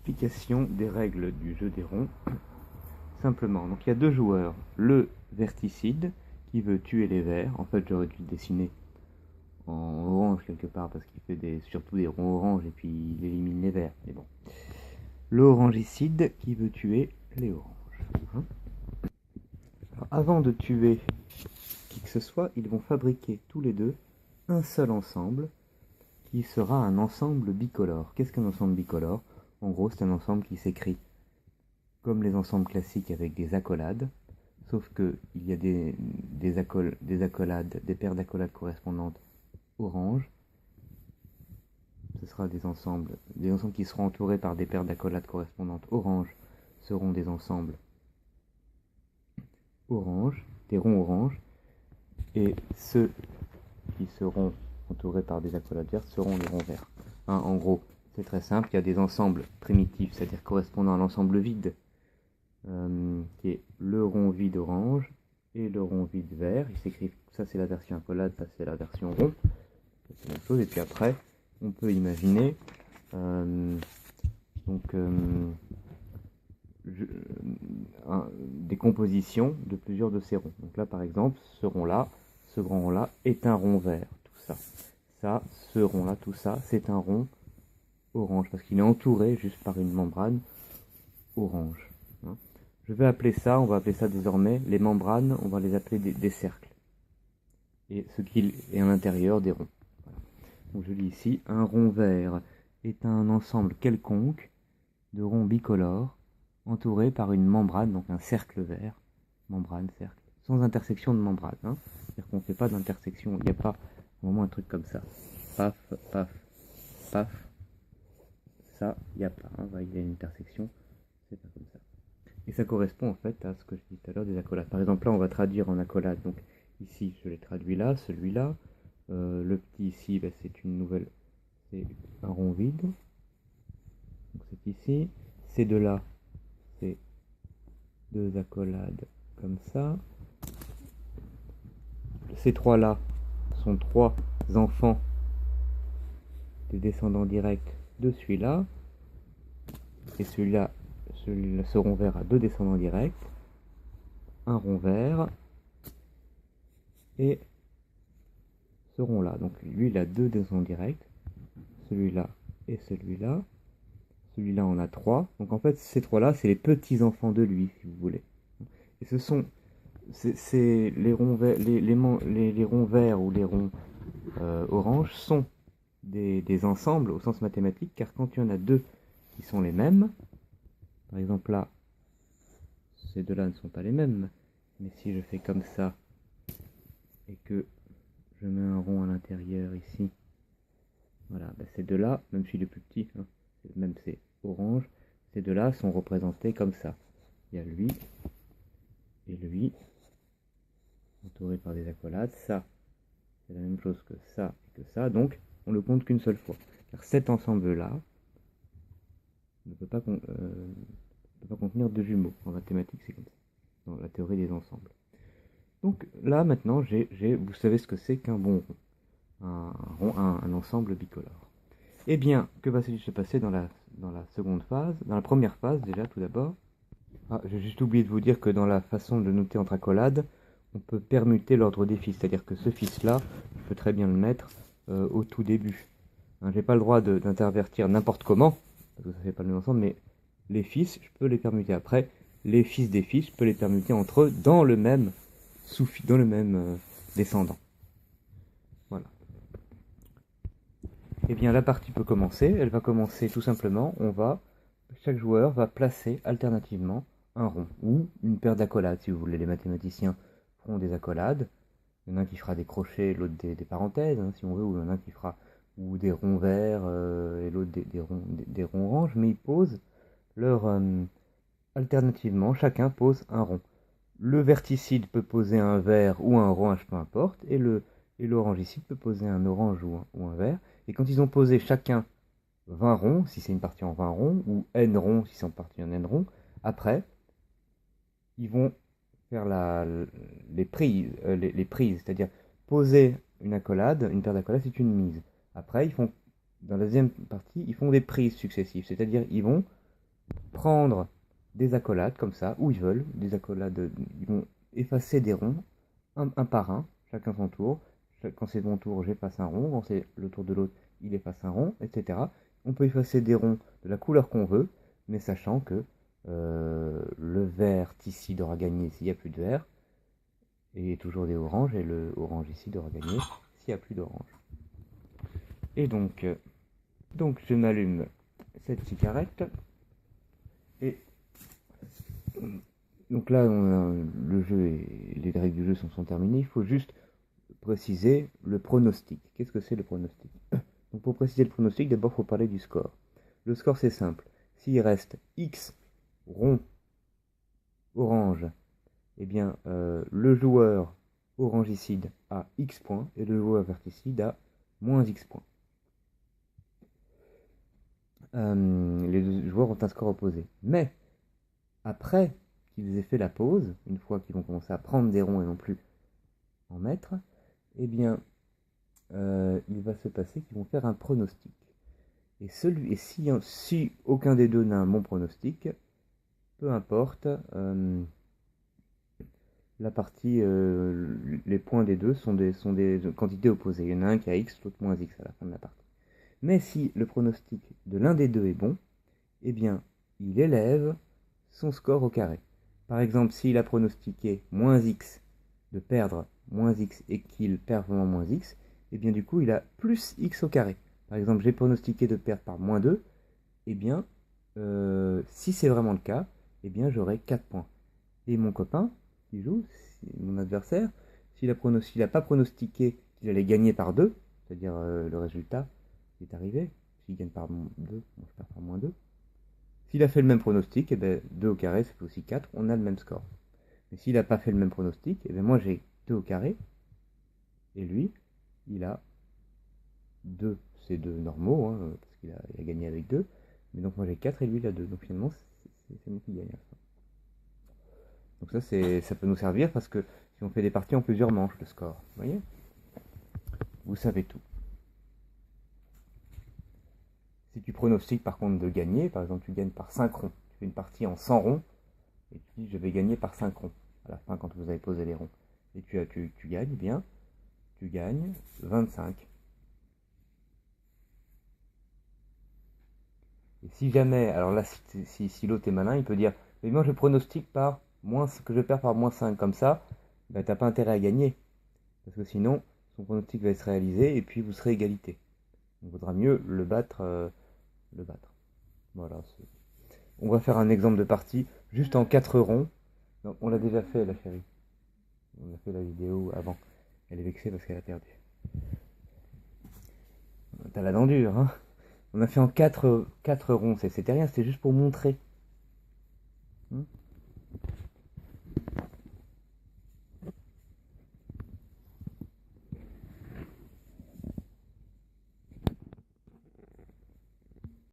Explication des règles du jeu des ronds. Simplement, donc il y a deux joueurs. Le verticide qui veut tuer les verts. En fait, j'aurais dû le dessiner en orange quelque part parce qu'il fait surtout des ronds orange et puis il élimine les verts. Mais bon. Le orangicide qui veut tuer les oranges. Alors, avant de tuer qui que ce soit, ils vont fabriquer tous les deux un seul ensemble qui sera un ensemble bicolore. Qu'est-ce qu'un ensemble bicolore? En gros, c'est un ensemble qui s'écrit comme les ensembles classiques avec des accolades, sauf qu'il y a des accolades, des paires d'accolades correspondantes orange. Ce sera des ensembles qui seront entourés par des paires d'accolades correspondantes orange seront des ensembles orange, des ronds orange, et ceux qui seront entourés par des accolades vertes seront les ronds verts. Hein, en gros, c'est très simple, il y a des ensembles primitifs, c'est-à-dire correspondant à l'ensemble vide, qui est le rond vide orange et le rond vide vert. Ils s'écrivent, ça c'est la version accolade, ça c'est la version rond. C'est la même chose. Et puis après, on peut imaginer des compositions de plusieurs de ces ronds. Donc là par exemple, ce rond-là, ce grand rond-là est un rond vert, tout ça. Ça, ce rond-là, tout ça, c'est un rond orange, parce qu'il est entouré juste par une membrane orange. Je vais appeler ça, on va appeler ça désormais, les membranes, on va les appeler des cercles. Et ce qui est à l'intérieur des ronds. Voilà. Donc je lis ici, un rond vert est un ensemble quelconque de ronds bicolores entouré par une membrane, donc un cercle vert, membrane, cercle, sans intersection de membrane. C'est-à-dire qu'on ne fait pas d'intersection, il n'y a pas vraiment un truc comme ça. Paf, paf, paf. Ça, il n'y a pas. Il y a une intersection, c'est pas comme ça. Et ça correspond en fait à ce que je disais tout à l'heure des accolades. Par exemple, là, on va traduire en accolade. Donc ici, je l'ai traduit là, celui-là. Le petit ici, c'est une nouvelle, c'est un rond vide. Donc c'est ici. Ces deux-là, c'est deux accolades comme ça. Ces trois-là sont trois enfants des descendants directs de celui-là. Et celui-là, ce rond vert a deux descendants directs. Un rond vert et ce rond-là. Donc lui, il a deux descendants directs. Celui-là et celui-là. Celui-là en a trois. Donc en fait, ces trois-là, c'est les petits-enfants de lui, si vous voulez. Et ce sont les ronds verts, les ronds verts ou les ronds orange sont des ensembles au sens mathématique, car quand il y en a deux qui sont les mêmes, par exemple là, ces deux-là ne sont pas les mêmes, mais si je fais comme ça, et que je mets un rond à l'intérieur ici, voilà, ces deux-là, même s'il est plus petit, même c'est orange, ces deux-là sont représentés comme ça. Il y a lui et lui, entouré par des accolades. Ça, c'est la même chose que ça et que ça, donc on le compte qu'une seule fois. Car cet ensemble-là ne peut pas contenir de jumeaux. En mathématiques, c'est comme ça, dans la théorie des ensembles. Donc là, maintenant, vous savez ce que c'est qu'un bon rond, un ensemble bicolore. Eh bien, que va-t-il se passer dans la seconde phase? Dans la première phase, déjà, tout d'abord, j'ai juste oublié de vous dire que dans la façon de noter entre accolades, on peut permuter l'ordre des fils, c'est-à-dire que ce fils-là, je peux très bien le mettre au tout début. J'ai pas le droit d'intervertir n'importe comment, parce que ça fait pas le même ensemble, mais les fils, je peux les permuter. Après, les fils des fils, je peux les permuter entre eux dans le même descendant. Voilà. Eh bien, la partie peut commencer. Elle va commencer tout simplement. Chaque joueur va placer alternativement un rond ou une paire d'accolades, si vous voulez. Les mathématiciens feront des accolades. Il y en a un qui fera des crochets, l'autre des parenthèses, si on veut, ou il y en a un qui fera ou des ronds verts et l'autre des ronds oranges, mais ils posent alternativement, chacun pose un rond. Le verticide peut poser un vert ou un orange, peu importe, et l'orangicide peut poser un orange ou un vert. Et quand ils ont posé chacun 20 ronds, si c'est une partie en 20 ronds, ou n ronds si c'est une partie en n ronds, après, ils vont faire les prises, c'est-à-dire poser une accolade, une paire d'accolades, c'est une mise. Après, dans la deuxième partie, ils font des prises successives, c'est-à-dire ils vont prendre des accolades comme ça, où ils veulent, des accolades, ils vont effacer des ronds, un par un, chacun son tour. Quand c'est mon tour, j'efface un rond, quand c'est le tour de l'autre, il efface un rond, etc. On peut effacer des ronds de la couleur qu'on veut, mais sachant que le vert ici devra gagner s'il n'y a plus de vert, et toujours des oranges, et le orange ici devra gagner s'il n'y a plus d'orange. Et donc je m'allume cette cigarette, et donc là, le jeu et les règles du jeu sont terminées. Il faut juste préciser le pronostic. Qu'est-ce que c'est le pronostic? Donc pour préciser le pronostic, d'abord il faut parler du score. Le score c'est simple. S'il reste X rond orange, eh bien le joueur orangicide a X points et le joueur verticide a moins X points. Les deux joueurs ont un score opposé. Mais après qu'ils aient fait la pause, une fois qu'ils vont commencer à prendre des ronds et non plus en mettre, eh bien il va se passer qu'ils vont faire un pronostic. Et si aucun des deux n'a un bon pronostic, peu importe, la partie, les points des deux sont des quantités opposées. Il y en a un qui a X, l'autre moins X à la fin de la partie. Mais si le pronostic de l'un des deux est bon, eh bien, il élève son score au carré. Par exemple, s'il a pronostiqué moins X, de perdre moins X et qu'il perd vraiment moins X, eh bien du coup, il a plus X au carré. Par exemple, j'ai pronostiqué de perdre par moins 2, eh bien, si c'est vraiment le cas, eh bien j'aurai 4 points. Et mon copain, qui joue, mon adversaire, s'il n'a pas pronostiqué qu'il allait gagner par 2, c'est-à-dire le résultat qui est arrivé, s'il gagne par 2, moi je perds par moins 2. S'il a fait le même pronostic, eh bien 2 au carré, ça fait aussi 4, on a le même score. Mais s'il n'a pas fait le même pronostic, eh bien moi j'ai 2 au carré, et lui, il a 2, c'est 2 normaux, hein, parce qu'il a gagné avec 2, mais donc moi j'ai 4 et lui il a 2, donc finalement c'est moi qui gagne. Donc ça peut nous servir parce que si on fait des parties en plusieurs manches, le score, vous voyez, vous savez tout. Si tu pronostiques par contre de gagner, par exemple tu gagnes par 5 ronds, tu fais une partie en 100 ronds, et tu dis je vais gagner par 5 ronds, à la fin quand vous avez posé les ronds, et tu gagnes, bien, tu gagnes 25. Et si jamais, alors là si l'autre est malin, il peut dire, mais moi je pronostique que je perds par moins 5, comme ça, ben, t'as pas intérêt à gagner, parce que sinon son pronostic va se réaliser et puis vous serez égalité. Il vaudra mieux le battre. Voilà. On va faire un exemple de partie juste en 4 ronds. Non, on l'a déjà fait, la chérie. On a fait la vidéo avant. Elle est vexée parce qu'elle a perdu. T'as la dent dure, hein. On a fait en 4 ronds. C'était rien, c'était juste pour montrer.